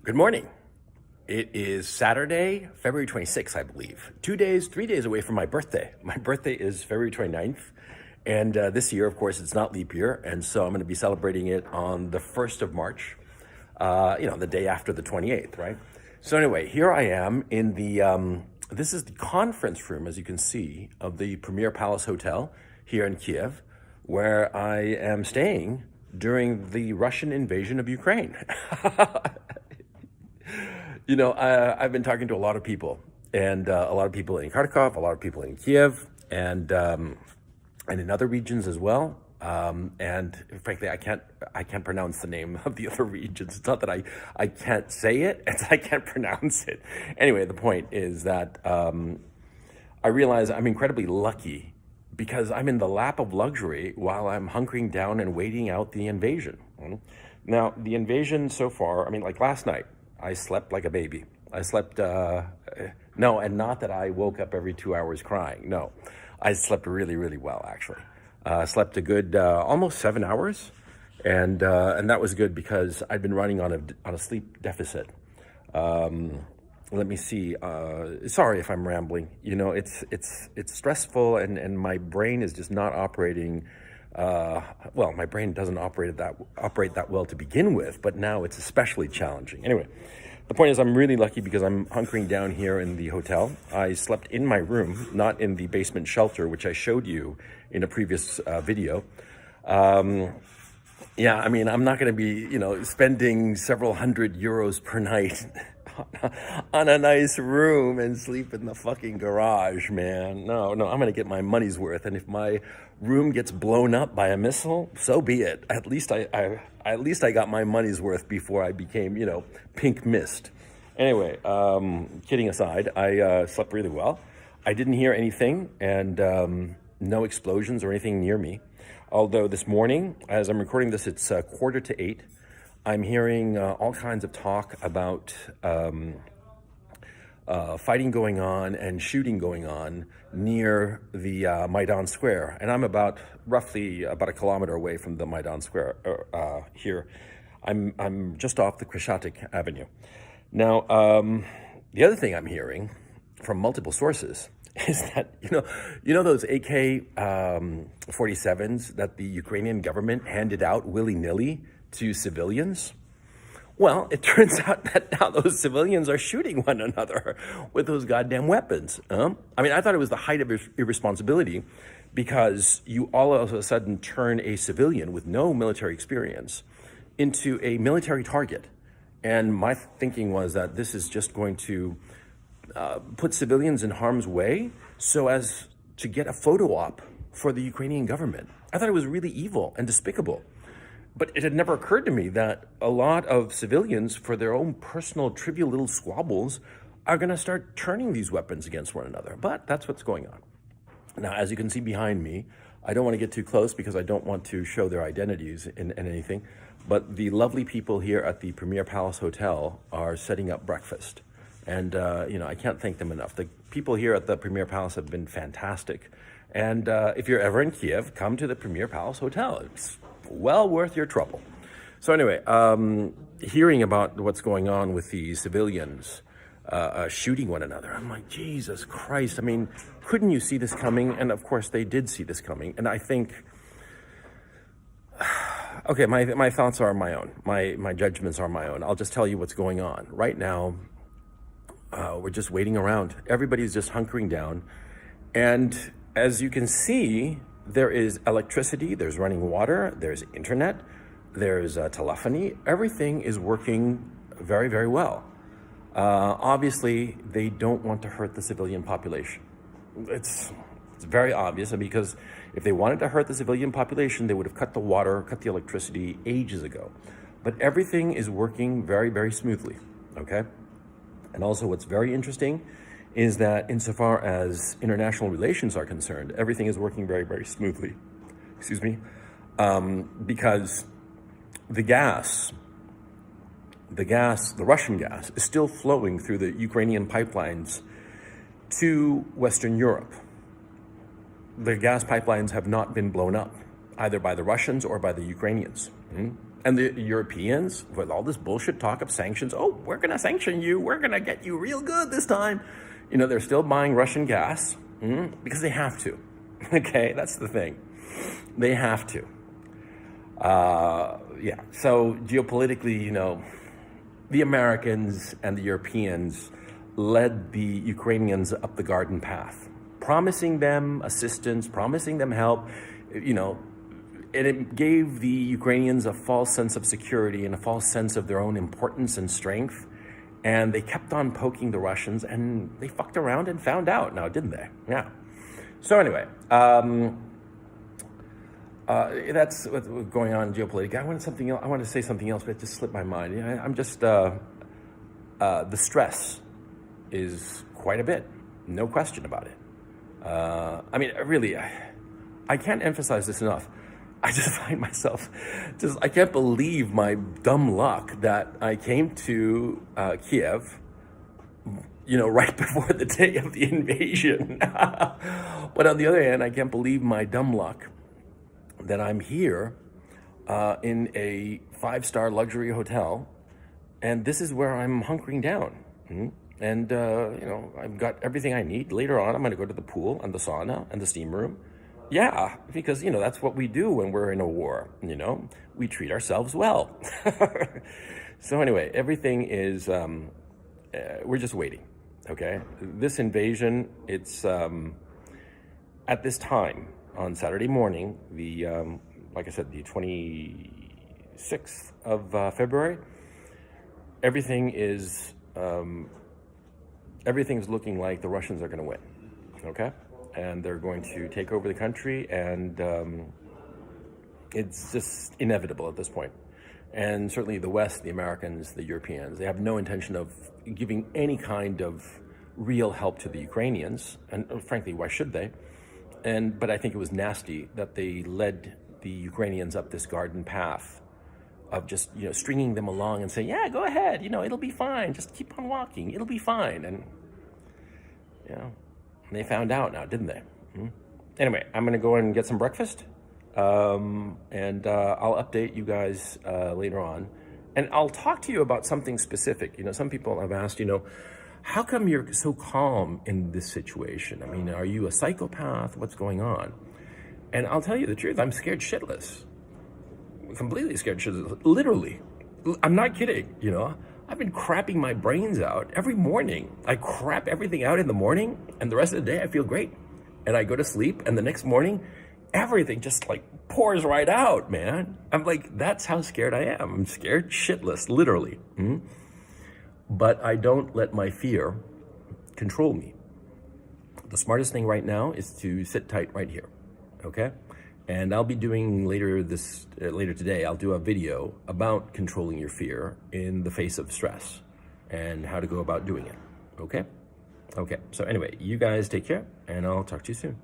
Good morning. It is Saturday, February 26th, I believe. 3 days away from my birthday. My birthday is February 29th. And this year, of course, it's not leap year. And so I'm going to be celebrating it on the 1st of March, the day after the 28th, right? So anyway, here I am in this is the conference room, as you can see, of the Premier Palace Hotel here in Kiev, where I am staying during the Russian invasion of Ukraine. I've been talking to a lot of people, and a lot of people in Kharkov, a lot of people in Kiev, and in other regions as well. And frankly, I can't pronounce the name of the other regions. It's not that I can't say it; it's I can't pronounce it. Anyway, the point is that I realize I'm incredibly lucky because I'm in the lap of luxury while I'm hunkering down and waiting out the invasion. Now, the invasion so far, like last night, I slept like a baby. I slept, no, and not that I woke up every 2 hours crying. No, I slept really, really well, actually. Slept a good almost 7 hours, and that was good because I'd been running on a sleep deficit. Let me see. Sorry if I'm rambling. It's stressful, and my brain is just not operating. My brain doesn't operate that well to begin with, but now it's especially challenging. Anyway, the point is I'm really lucky because I'm hunkering down here in the hotel. I slept in my room, not in the basement shelter, which I showed you in a previous video. I'm not going to be, spending several €100 per night on a nice room and sleep in the fucking garage, man. No, I'm going to get my money's worth. And if my room gets blown up by a missile, so be it. At least I got my money's worth before I became, pink mist. Anyway, kidding aside, I slept really well. I didn't hear anything, and no explosions or anything near me. Although this morning, as I'm recording this, it's 7:45. I'm hearing all kinds of talk about fighting going on and shooting going on near the Maidan Square. And I'm roughly about a kilometer away from the Maidan Square here. I'm just off the Kreshchatyk Avenue. Now, the other thing I'm hearing from multiple sources is that, those AK-47s that the Ukrainian government handed out willy-nilly to civilians? Well, it turns out that now those civilians are shooting one another with those goddamn weapons. I thought it was the height of irresponsibility because you all of a sudden turn a civilian with no military experience into a military target. And my thinking was that this is just going to put civilians in harm's way so as to get a photo op for the Ukrainian government. I thought it was really evil and despicable. But it had never occurred to me that a lot of civilians, for their own personal, trivial little squabbles, are going to start turning these weapons against one another. But that's what's going on. Now, as you can see behind me, I don't want to get too close because I don't want to show their identities in anything. But the lovely people here at the Premier Palace Hotel are setting up breakfast. And, I can't thank them enough. The people here at the Premier Palace have been fantastic. And if you're ever in Kiev, come to the Premier Palace Hotel. It's well worth your trouble. So anyway, hearing about what's going on with the civilians shooting one another, I'm like, Jesus Christ. Couldn't you see this coming? And of course they did see this coming. And I think, okay, my thoughts are my own. My judgments are my own. I'll just tell you what's going on. Right now, we're just waiting around. Everybody's just hunkering down. And as you can see, there is electricity, there's running water, there's internet, there's telephony. Everything is working very, very well. Obviously, they don't want to hurt the civilian population. It's very obvious, because if they wanted to hurt the civilian population, they would have cut the water, cut the electricity ages ago. But everything is working very, very smoothly, okay? And also what's very interesting is that insofar as international relations are concerned, everything is working very, very smoothly. Excuse me. Because the Russian gas, is still flowing through the Ukrainian pipelines to Western Europe. The gas pipelines have not been blown up, either by the Russians or by the Ukrainians. And the Europeans, with all this bullshit talk of sanctions, oh, we're going to sanction you. We're going to get you real good this time. They're still buying Russian gas because they have to. Okay, that's the thing. They have to. Yeah, so geopolitically, the Americans and the Europeans led the Ukrainians up the garden path, promising them assistance, promising them help, and it gave the Ukrainians a false sense of security and a false sense of their own importance and strength. And they kept on poking the Russians, and they fucked around and found out now, didn't they? Yeah. So anyway, that's what's going on geopolitically. I wanted to say something else, but it just slipped my mind. I'm just, the stress is quite a bit, no question about it. Really, I can't emphasize this enough. I just find myself, I can't believe my dumb luck that I came to Kiev, right before the day of the invasion. But on the other hand, I can't believe my dumb luck that I'm here in a 5-star luxury hotel, and this is where I'm hunkering down. And, I've got everything I need. Later on, I'm going to go to the pool and the sauna and the steam room. Yeah, because, that's what we do when we're in a war, we treat ourselves well. So anyway, everything is, we're just waiting, okay? This invasion, it's, at this time, on Saturday morning, like I said, the 26th of February, everything's looking like the Russians are going to win, okay? And they're going to take over the country, and it's just inevitable at this point. And certainly the West, the Americans, the Europeans, they have no intention of giving any kind of real help to the Ukrainians, and frankly, why should they? But I think it was nasty that they led the Ukrainians up this garden path of just, stringing them along and saying, yeah, go ahead, it'll be fine, just keep on walking, it'll be fine. And, they found out now, didn't they? Anyway, I'm going to go and get some breakfast, and I'll update you guys later on. And I'll talk to you about something specific. Some people have asked, how come you're so calm in this situation? Are you a psychopath? What's going on? And I'll tell you the truth, I'm scared shitless. Completely scared shitless. Literally. I'm not kidding, I've been crapping my brains out every morning. I crap everything out in the morning, and the rest of the day I feel great. And I go to sleep, and the next morning, everything just pours right out, man. I'm that's how scared I am. I'm scared shitless, literally. But I don't let my fear control me. The smartest thing right now is to sit tight right here, okay? And I'll be doing later today, I'll do a video about controlling your fear in the face of stress and how to go about doing it, okay? Okay, so anyway, you guys take care, and I'll talk to you soon.